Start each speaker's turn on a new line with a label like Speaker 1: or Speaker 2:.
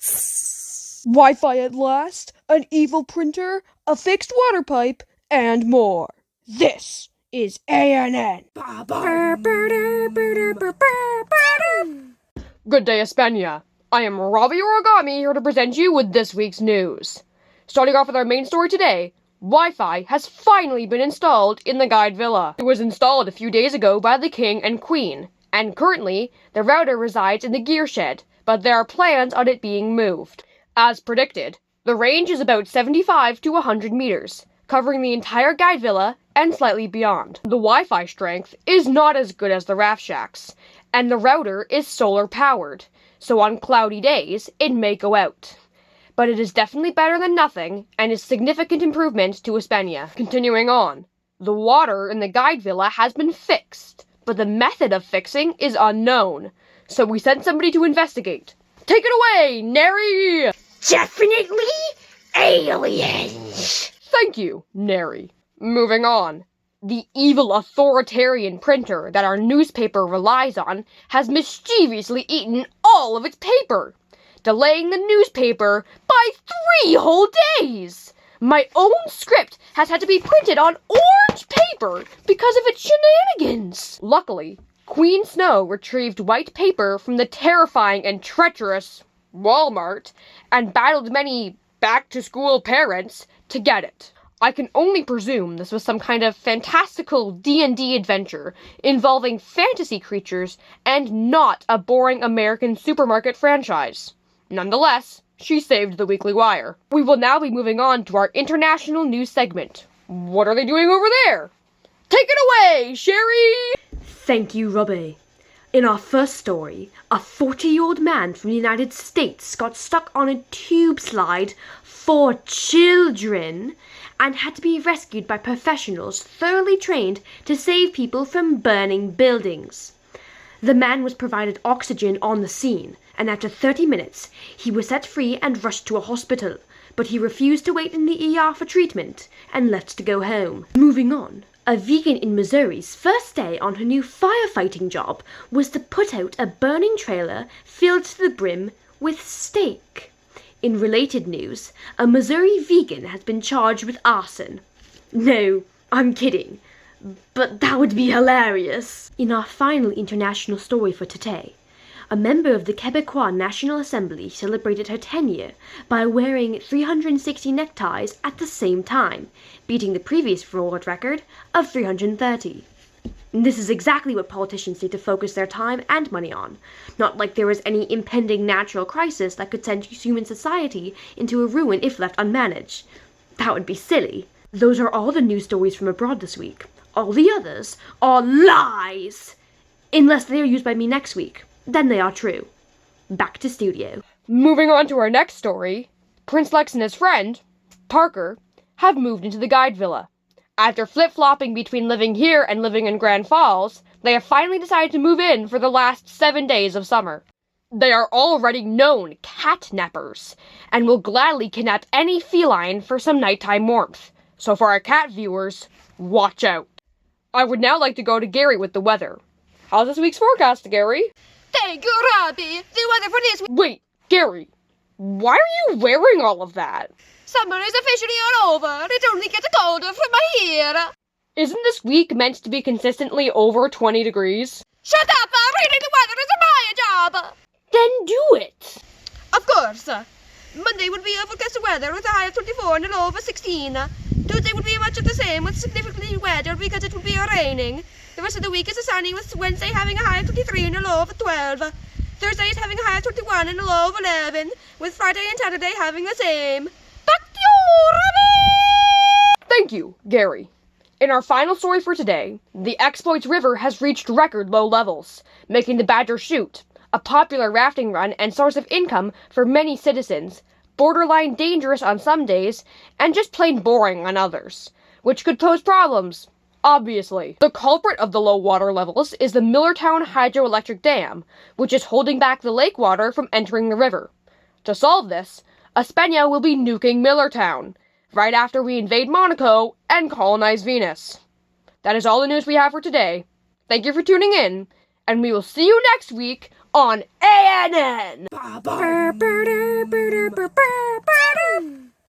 Speaker 1: Wi-Fi at last, an evil printer, a fixed water pipe, and more. This is ANN.
Speaker 2: Good day, Aspenia. I am Robbie Origami here to present you with this week's news. Starting off with our main story today, Wi-Fi has finally been installed in the Guide Villa. It was installed a few days ago by the King and Queen, and currently, the router resides in the gear shed, but there are plans on it being moved. As predicted, the range is about 75 to 100 meters, covering the entire Guide Villa and slightly beyond. The Wi-Fi strength is not as good as the Raft Shacks, and the router is solar powered, so on cloudy days, it may go out. But it is definitely better than nothing, and is a significant improvement to Aspenia. Continuing on, the water in the Guide Villa has been fixed, but the method of fixing is unknown, so we sent somebody to investigate. Take it away, Neri!
Speaker 3: Definitely aliens!
Speaker 2: Thank you, Neri. Moving on. The evil authoritarian printer that our newspaper relies on has mischievously eaten all of its paper, delaying the newspaper by 3 whole days. My own script has had to be printed on orange paper because of its shenanigans. Luckily, Queen Snow retrieved white paper from the terrifying and treacherous Walmart and battled many back-to-school parents to get it. I can only presume this was some kind of fantastical D&D adventure involving fantasy creatures and not a boring American supermarket franchise. Nonetheless, she saved the Weekly Wire. We will now be moving on to our international news segment. What are they doing over there? Take it away, Sherry!
Speaker 4: Thank you, Robbie. In our first story, a 40-year-old man from the United States got stuck on a tube slide for children and had to be rescued by professionals thoroughly trained to save people from burning buildings. The man was provided oxygen on the scene, and after 30 minutes, he was set free and rushed to a hospital, but he refused to wait in the ER for treatment and left to go home. Moving on. A vegan in Missouri's first day on her new firefighting job was to put out a burning trailer filled to the brim with steak. In related news, a Missouri vegan has been charged with arson. No, I'm kidding, but that would be hilarious. In our final international story for today, a member of the Quebecois National Assembly celebrated her tenure by wearing 360 neckties at the same time, beating the previous world record of 330. This is exactly what politicians need to focus their time and money on, not like there was any impending natural crisis that could send human society into a ruin if left unmanaged. That would be silly. Those are all the news stories from abroad this week. All the others are lies! Unless they are used by me next week. Then they are true. Back to studio.
Speaker 2: Moving on to our next story, Prince Lex and his friend, Parker, have moved into the Guide Villa. After flip-flopping between living here and living in Grand Falls, they have finally decided to move in for the last 7 days of summer. They are already known catnappers, and will gladly kidnap any feline for some nighttime warmth. So for our cat viewers, watch out. I would now like to go to Gary with the weather. How's this week's forecast, Gary?
Speaker 3: Thank you, Robbie. The weather for this week.
Speaker 2: Wait, Gary, why are you wearing all of that?
Speaker 3: Summer is officially all over. It only gets colder from here.
Speaker 2: Isn't this week meant to be consistently over 20 degrees?
Speaker 3: Shut up! Reading the weather is my job!
Speaker 2: Then do it!
Speaker 3: Of course. Monday would be overcast weather with a high of 24 and a low of 16. Tuesday would be much of the same with significantly wetter because it would be raining. The rest of the week is sunny with Wednesday having a high of 23 and a low of 12. Thursday is having a high of 21 and a low of 11, with Friday and Saturday having the same. Back to you, Robbie!
Speaker 2: Thank you, Gary. In our final story for today, the Exploits River has reached record low levels, making the Badger Chute, a popular rafting run and source of income for many citizens, borderline dangerous on some days, and just plain boring on others, which could pose problems. Obviously. The culprit of the low water levels is the Millertown Hydroelectric Dam, which is holding back the lake water from entering the river. To solve this, Aspenia will be nuking Millertown, right after we invade Monaco and colonize Venus. That is all the news we have for today. Thank you for tuning in, and we will see you next week on ANN!
Speaker 1: burr, burr.